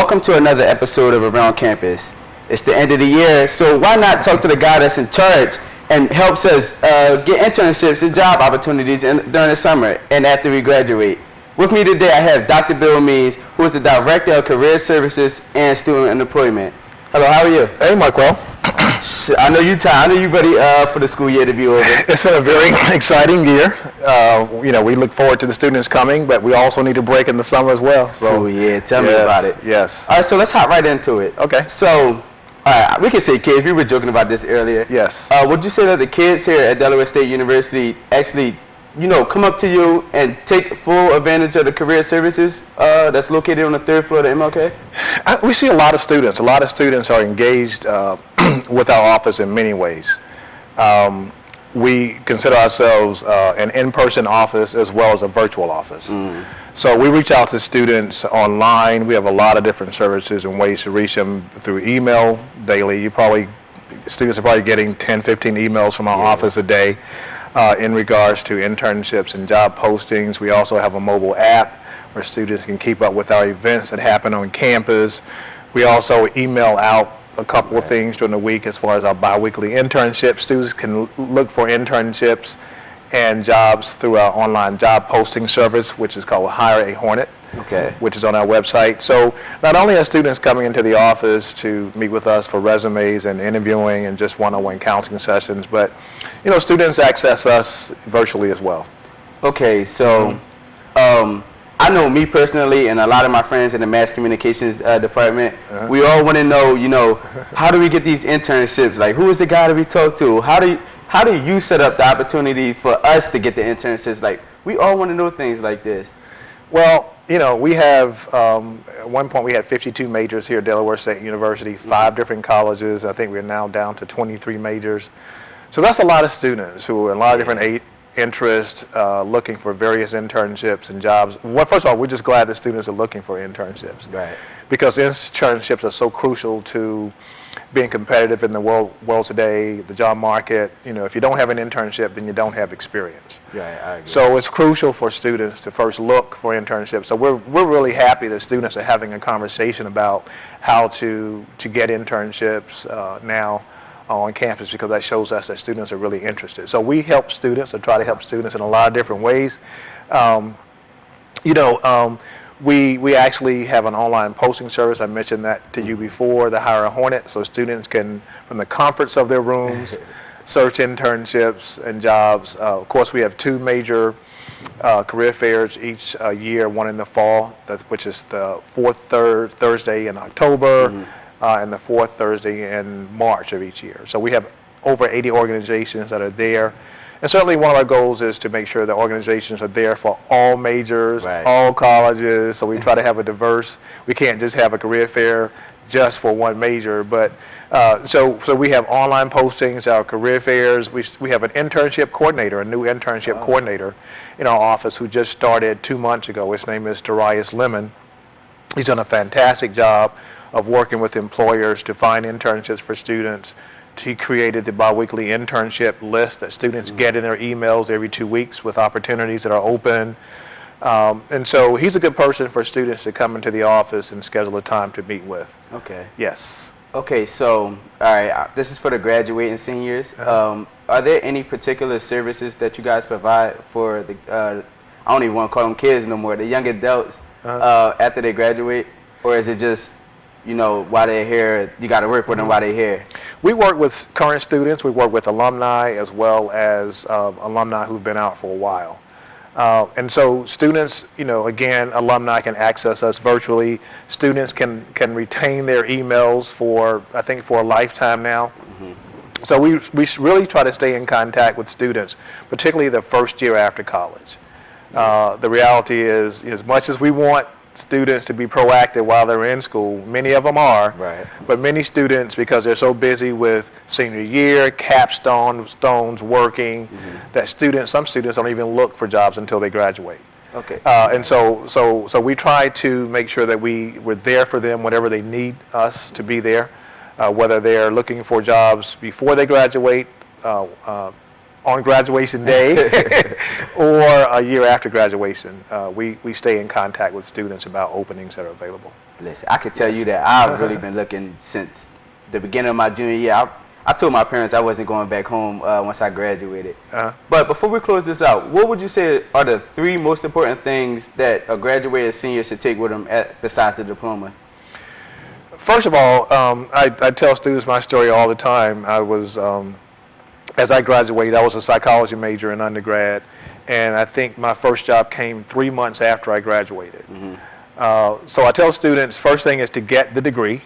welcome to another episode of Around Campus. It's the end of the year, so why not talk to the guy that's in charge and helps us get internships and job opportunities during the summer and after we graduate. With me today, I have Dr. Bill Means, who is the Director of Career Services and Student Employment. Hello, how are you? Hey, Marquell. I know you're tired. I know you're ready for the school year to be over. It's been a very exciting year. We look forward to the students coming, but we also need a break in the summer as well. So, oh, yeah. Tell me about it. Yes. All right, so let's hop right into it. Okay. So, we can say kids. We were joking about this earlier. Yes. Would you say that the kids here at Delaware State University actually, come up to you and take full advantage of the career services that's located on the 3rd floor of the MLK? We see a lot of students. A lot of students are engaged with our office in many ways. We consider ourselves an in-person office as well as a virtual office. So we reach out to students online. We have a lot of different services and ways to reach them through email daily. Students are probably getting 10, 15 emails from our office a day in regards to internships and job postings. We also have a mobile app where students can keep up with our events that happen on campus. We also email out a couple of things during the week as far as our bi-weekly internships. Students can look for internships and jobs through our online job posting service, which is called Hire a Hornet, which is on our website. So not only are students coming into the office to meet with us for resumes and interviewing and just one-on-one counseling sessions, but students access us virtually as well. Okay, so I know me personally and a lot of my friends in the mass communications department, we all want to know, how do we get these internships? Like, who is the guy to be talked to? How do you set up the opportunity for us to get the internships? Like, we all want to know things like this. Well, we have, at one point we had 52 majors here at Delaware State University, 5 different colleges. I think we're now down to 23 majors. So that's a lot of students who are in a lot of different interests, looking for various internships and jobs. Well, first of all, we're just glad that students are looking for internships. Right. Because internships are so crucial to being competitive in the world today, the job market. If you don't have an internship, then you don't have experience. Right, I agree. So it's crucial for students to first look for internships. So we're really happy that students are having a conversation about how to get internships now on campus, because that shows us that students are really interested. So we help students and try to help students in a lot of different ways. We actually have an online posting service. I mentioned that to you before, the Hire a Hornet, so students can, from the comforts of their rooms, search internships and jobs. Of course, we have 2 major career fairs each year, one in the fall, which is the 4th Thursday in October, and the 4th Thursday in March of each year. So we have over 80 organizations that are there. And certainly one of our goals is to make sure that organizations are there for all majors, all colleges. So we try to have a diverse, we can't just have a career fair just for one major. But so we have online postings, our career fairs. We have an internship coordinator, a new internship coordinator in our office who just started 2 months ago. His name is Darius Lemon. He's done a fantastic job of working with employers to find internships for students. He created the bi-weekly internship list that students get in their emails every 2 weeks with opportunities that are open. And so he's a good person for students to come into the office and schedule a time to meet with. Okay. Yes. Okay, so, all right, this is for the graduating seniors. Are there any particular services that you guys provide for the, I don't even want to call them kids no more, the young adults after they graduate? Or is it just, while they're here, you got to work with them while they're here? We work with current students. We work with alumni as well as alumni who've been out for a while. And so students, again, alumni can access us virtually. Students can retain their emails for a lifetime now. So we really try to stay in contact with students, particularly the first year after college. The reality is, as much as we want students to be proactive while they're in school, many of them are, but many students, because they're so busy with senior year, capstones, working, that some students don't even look for jobs until they graduate. Okay. And so we try to make sure that we're there for them whenever they need us to be there, whether they're looking for jobs before they graduate, on graduation day or a year after graduation. We stay in contact with students about openings that are available. Listen, I can tell you that I've really been looking since the beginning of my junior year. I told my parents I wasn't going back home once I graduated. But before we close this out, what would you say are the 3 most important things that a graduated senior should take with them besides the diploma? First of all, I tell students my story all the time. I was, as I graduated, I was a psychology major in undergrad, and I think my first job came 3 months after I graduated. So I tell students, first thing is to get the degree.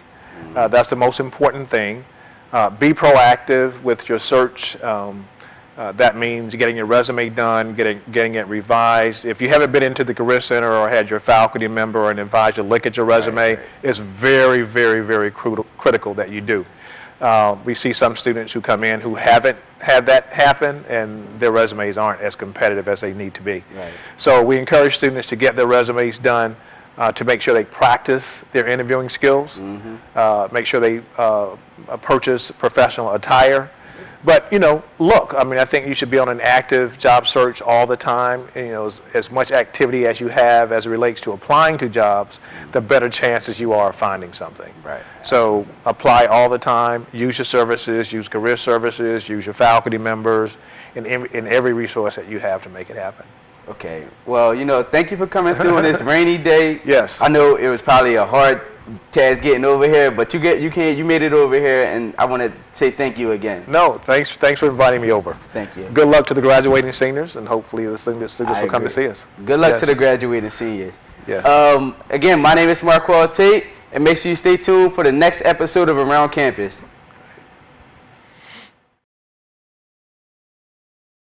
That's the most important thing. Be proactive with your search. That means getting your resume done, getting it revised. If you haven't been into the Career Center or had your faculty member or an advisor look at your resume, it's very, very, very critical that you do. We see some students who come in who haven't had that happen, and their resumes aren't as competitive as they need to be. So we encourage students to get their resumes done, to make sure they practice their interviewing skills, make sure they purchase professional attire. But, you know, look, I mean, I think you should be on an active job search all the time. You know, as much activity as you have as it relates to applying to jobs, the better chances you are of finding something. So apply all the time, use your services, use career services, use your faculty members, in every resource that you have to make it happen. Okay. Well, you know, thank you for coming through on this rainy day. Yes. I know it was probably a hard task getting over here, but you made it over here, and I want to say thank you again. No, thanks for inviting me over. Thank you. Good luck to the graduating seniors, and hopefully the students will come to see us. Good luck to the graduating seniors. Yes. Again, my name is Marquell Tate, and make sure you stay tuned for the next episode of Around Campus.